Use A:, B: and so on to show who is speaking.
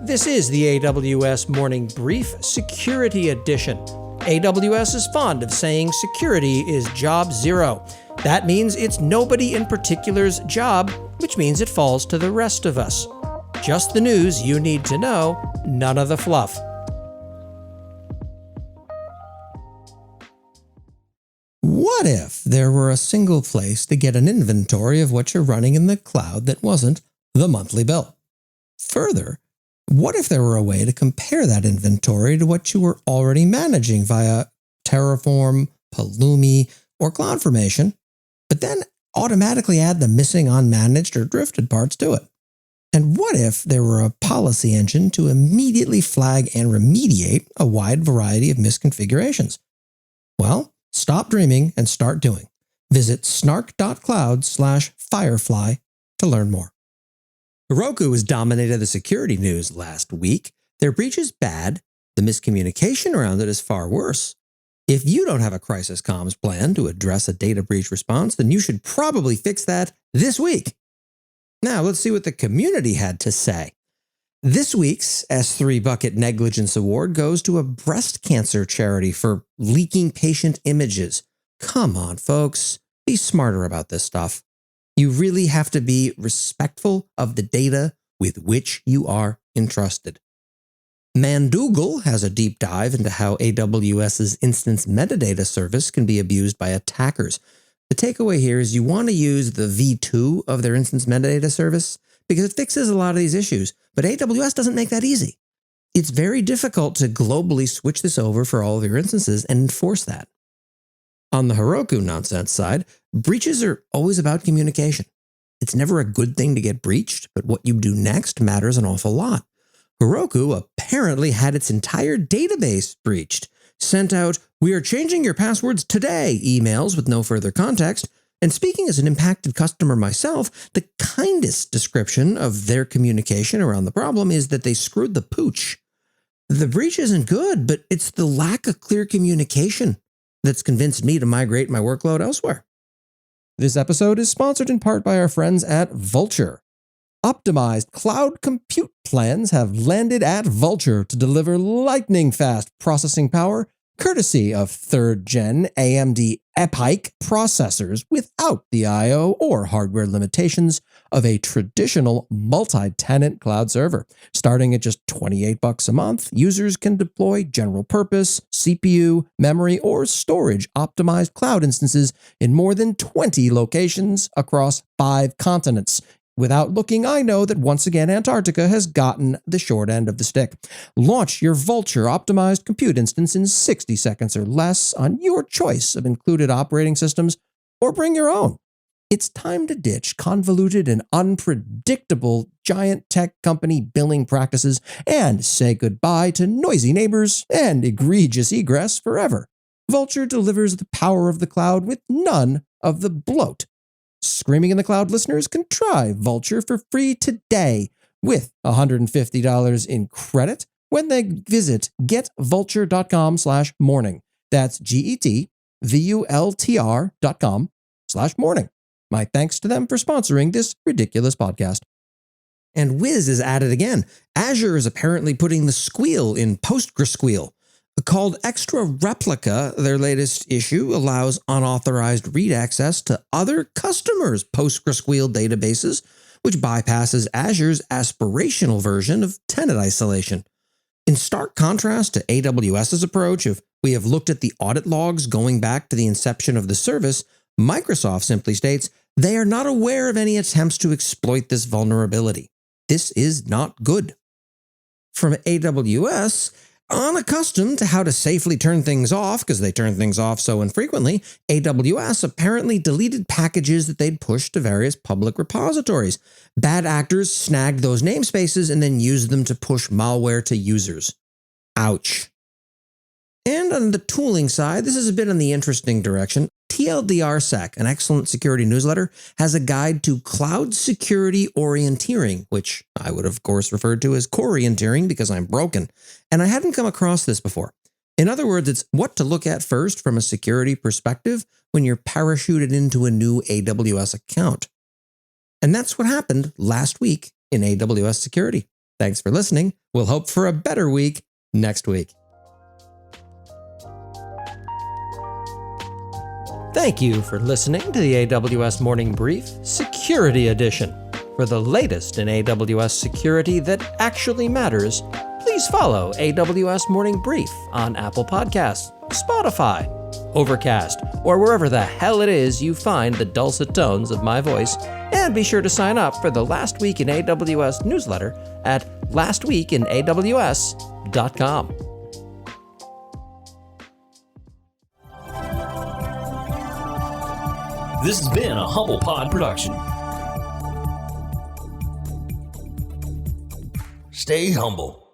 A: This is the AWS Morning Brief Security Edition. AWS is fond of saying security is job zero. That means it's nobody in particular's job, which means it falls to the rest of us. Just the news you need to know, none of the fluff.
B: What if there were a single place to get an inventory of what you're running in the cloud that wasn't the monthly bill? Further, what if there were a way to compare that inventory to what you were already managing via Terraform, Pulumi, or CloudFormation, but then automatically add the missing, unmanaged, or drifted parts to it? And what if there were a policy engine to immediately flag and remediate a wide variety of misconfigurations? Well, stop dreaming and start doing. Visit snark.cloud/firefly to learn more. Heroku has dominated the security news last week. Their breach is bad. The miscommunication around it is far worse. If you don't have a crisis comms plan to address a data breach response, then you should probably fix that this week. Now, let's see what the community had to say. This week's S3 Bucket Negligence Award goes to a breast cancer charity for leaking patient images. Come on, folks. Be smarter about this stuff. You really have to be respectful of the data with which you are entrusted. Mandoogle has a deep dive into how AWS's instance metadata service can be abused by attackers. The takeaway here is you want to use the V2 of their instance metadata service because it fixes a lot of these issues, but AWS doesn't make that easy. It's very difficult to globally switch this over for all of your instances and enforce that. On the Heroku nonsense side, breaches are always about communication. It's never a good thing to get breached, but what you do next matters an awful lot. Heroku apparently had its entire database breached, sent out, "We are changing your passwords today" emails with no further context, and speaking as an impacted customer myself, the kindest description of their communication around the problem is that they screwed the pooch. The breach isn't good, but it's the lack of clear communication that's convinced me to migrate my workload elsewhere. This episode is sponsored in part by our friends at Vultr. Optimized cloud compute plans have landed at Vultr to deliver lightning-fast processing power courtesy of 3rd-gen AMD EPYC processors without the I/O or hardware limitations of a traditional multi-tenant cloud server. Starting at just $28 a month, users can deploy general-purpose, CPU, memory, or storage-optimized cloud instances in more than 20 locations across 5 continents. Without looking, I know that once again Antarctica has gotten the short end of the stick. Launch your Vultr optimized compute instance in 60 seconds or less on your choice of included operating systems, or bring your own. It's time to ditch convoluted and unpredictable giant tech company billing practices and say goodbye to noisy neighbors and egregious egress forever. Vultr delivers the power of the cloud with none of the bloat. Screaming in the Cloud listeners can try Vultr for free today with $150 in credit when they visit getvultr.com/morning. That's getvultr.com/morning. My thanks to them for sponsoring this ridiculous podcast. And Wiz is at it again. Azure is apparently putting the squeal in PostgreSQL. Called Extra Replica, their latest issue allows unauthorized read access to other customers' PostgreSQL databases, which bypasses Azure's aspirational version of tenant isolation. In stark contrast to AWS's approach of, "We have looked at the audit logs going back to the inception of the service," Microsoft simply states they are not aware of any attempts to exploit this vulnerability. This is not good. From AWS, unaccustomed to how to safely turn things off because they turn things off so infrequently, AWS apparently deleted packages that they'd pushed to various public repositories. Bad actors snagged those namespaces and then used them to push malware to users. Ouch. And on the tooling side, this is a bit in the interesting direction. TLDRSec, an excellent security newsletter, has a guide to cloud security orienteering, which I would of course refer to as corienteering because I'm broken, and I hadn't come across this before. In other words, it's what to look at first from a security perspective when you're parachuted into a new AWS account. And that's what happened last week in AWS security. Thanks for listening. We'll hope for a better week next week.
A: Thank you for listening to the AWS Morning Brief Security Edition. For the latest in AWS security that actually matters, please follow AWS Morning Brief on Apple Podcasts, Spotify, Overcast, or wherever the hell it is you find the dulcet tones of my voice, and be sure to sign up for the Last Week in AWS newsletter at lastweekinaws.com.
C: This has been a Humble Pod production. Stay humble.